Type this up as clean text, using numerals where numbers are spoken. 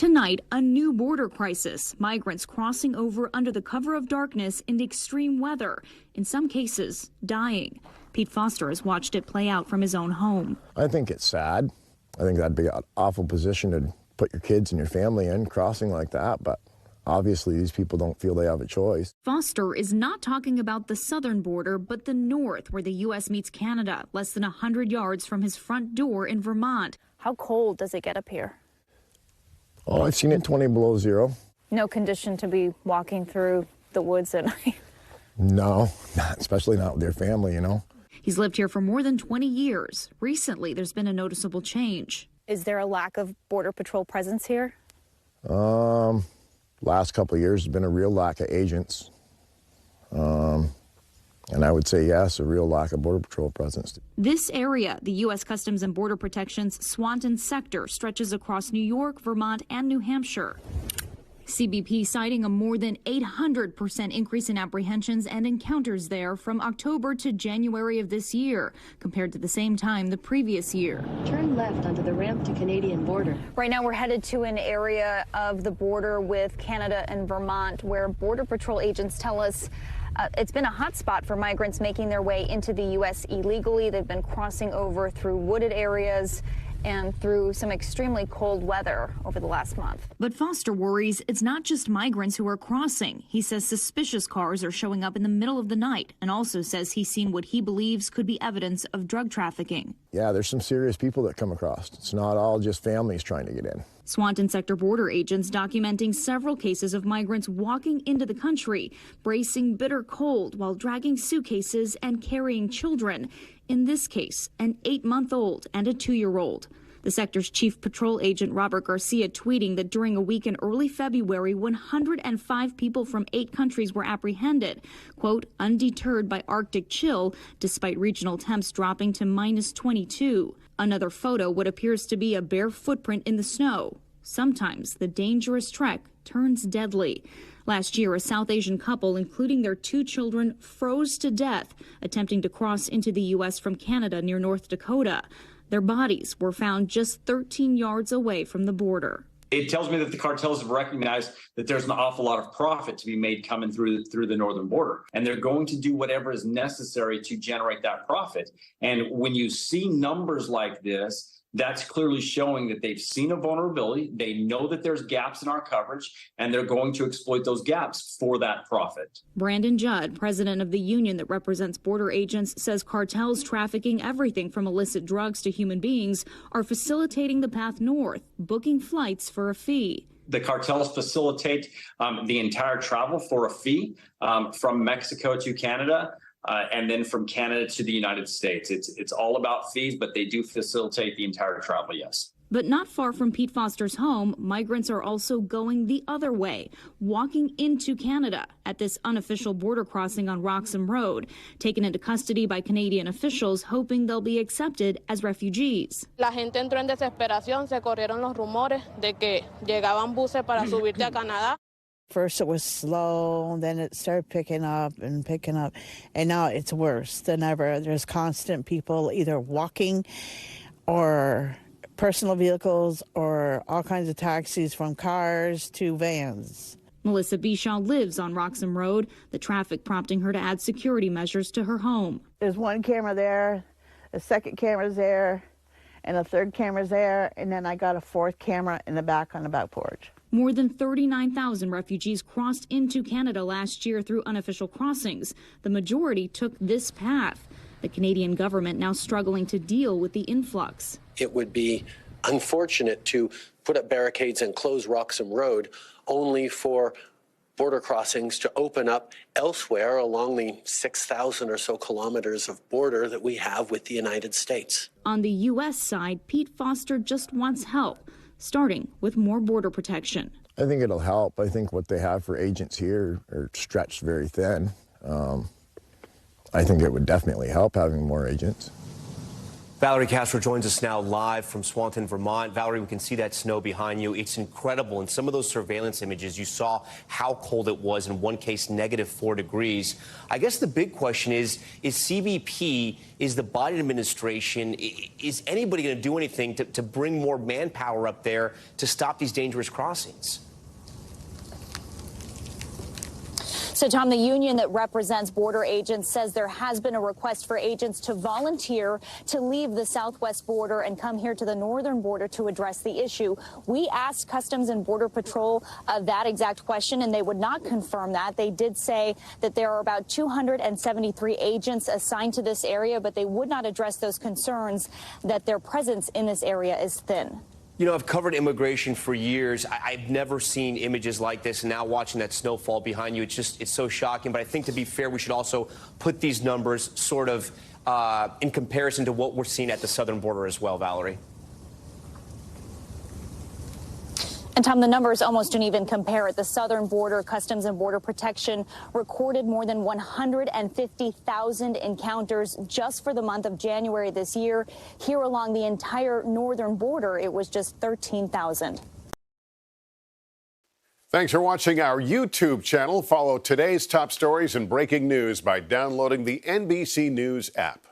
Tonight, a new border crisis. Migrants crossing over under the cover of darkness in extreme weather, in some cases, dying. Pete Foster has watched it play out from his own home. I think it's sad. I think that'd be an awful position to put your kids and your family in, crossing like that, but obviously these people don't feel they have a choice. Foster is not talking about the southern border, but the north, where the U.S. meets Canada, less than 100 yards from his front door in Vermont. How cold does it get up here? Oh, I've seen it 20 below zero. No condition to be walking through the woods at night? No, especially not with your family, you know. He's lived here for more than 20 years. Recently, there's been a noticeable change. Is there a lack of Border Patrol presence here? Last couple of years, there's been a real lack of agents. And I would say, yes, a real lack of Border Patrol presence. This area, the U.S. Customs and Border Protection's Swanton sector, stretches across New York, Vermont, and New Hampshire. CBP citing a more than 800% increase in apprehensions and encounters there from October to January of this year, compared to the same time the previous year. Turn left onto the ramp to Canadian border. Right now we're headed to an area of the border with Canada and Vermont where Border Patrol agents tell us it's been a hot spot for migrants making their way into the U.S. illegally. They've been crossing over through wooded areas and through some extremely cold weather over the last month. But Foster worries it's not just migrants who are crossing. He says suspicious cars are showing up in the middle of the night, and also says he's seen what he believes could be evidence of drug trafficking. Yeah, there's some serious people that come across. It's not all just families trying to get in. Swanton sector border agents documenting several cases of migrants walking into the country, bracing bitter cold while dragging suitcases and carrying children. In this case, an 8-month-old and a 2-year-old. The sector's chief patrol agent Robert Garcia tweeting that during a week in early February, 105 people from 8 countries were apprehended, quote, undeterred by Arctic chill, despite regional temps dropping to -22. Another photo, what appears to be a bare footprint in the snow. Sometimes the dangerous trek turns deadly. Last year, a South Asian couple, including their 2 children, froze to death attempting to cross into the U.S. from Canada near North Dakota. Their bodies were found just 13 yards away from the border. It tells me that the cartels have recognized that there's an awful lot of profit to be made coming through the northern border, and they're going to do whatever is necessary to generate that profit. And when you see numbers like this, that's clearly showing that they've seen a vulnerability. They know that there's gaps in our coverage, and they're going to exploit those gaps for that profit. Brandon Judd, president of the union that represents border agents, says cartels trafficking everything from illicit drugs to human beings are facilitating the path north, booking flights for a fee. The cartels facilitate the entire travel for a fee from Mexico to Canada. And then from Canada to the United States. It's all about fees, but they do facilitate the entire travel, yes. But not far from Pete Foster's home, migrants are also going the other way, walking into Canada at this unofficial border crossing on Roxham Road, taken into custody by Canadian officials, hoping they'll be accepted as refugees. La gente entró en desesperación, se corrieron los rumores de que llegaban buses para subirte a Canadá. First it was slow, then it started picking up, and now it's worse than ever. There's constant people either walking or personal vehicles or all kinds of taxis, from cars to vans. Melissa Bishaw lives on Roxham Road, the traffic prompting her to add security measures to her home. There's one camera there, a second camera's there, and a third camera's there, and then I got a 4th camera in the back on the back porch. More than 39,000 refugees crossed into Canada last year through unofficial crossings. The majority took this path. The Canadian government now struggling to deal with the influx. It would be unfortunate to put up barricades and close Roxham Road only for border crossings to open up elsewhere along the 6,000 or so kilometers of border that we have with the United States. On the U.S. side, Pete Foster just wants help, starting with more border protection. I think it'll help. I think what they have for agents here are stretched very thin. I think it would definitely help having more agents. Valerie Castro joins us now live from Swanton, Vermont. Valerie, we can see that snow behind you. It's incredible. In some of those surveillance images, you saw how cold it was, in one case, -4 degrees. I guess the big question is CBP, is the Biden administration, is anybody going to do anything to bring more manpower up there to stop these dangerous crossings? So, Tom, the union that represents border agents says there has been a request for agents to volunteer to leave the southwest border and come here to the northern border to address the issue. We asked Customs and Border Patrol that exact question, and they would not confirm that. They did say that there are about 273 agents assigned to this area, but they would not address those concerns that their presence in this area is thin. You know, I've covered immigration for years. I've never seen images like this, and now watching that snowfall behind you, it's so shocking. But I think, to be fair, we should also put these numbers sort of in comparison to what we're seeing at the southern border as well, Valerie. And, Tom, the numbers almost don't even compare. At the southern border, Customs and Border Protection recorded more than 150,000 encounters just for the month of January this year. Here along the entire northern border, it was just 13,000. Thanks for watching our YouTube channel. Follow today's top stories and breaking news by downloading the NBC News app.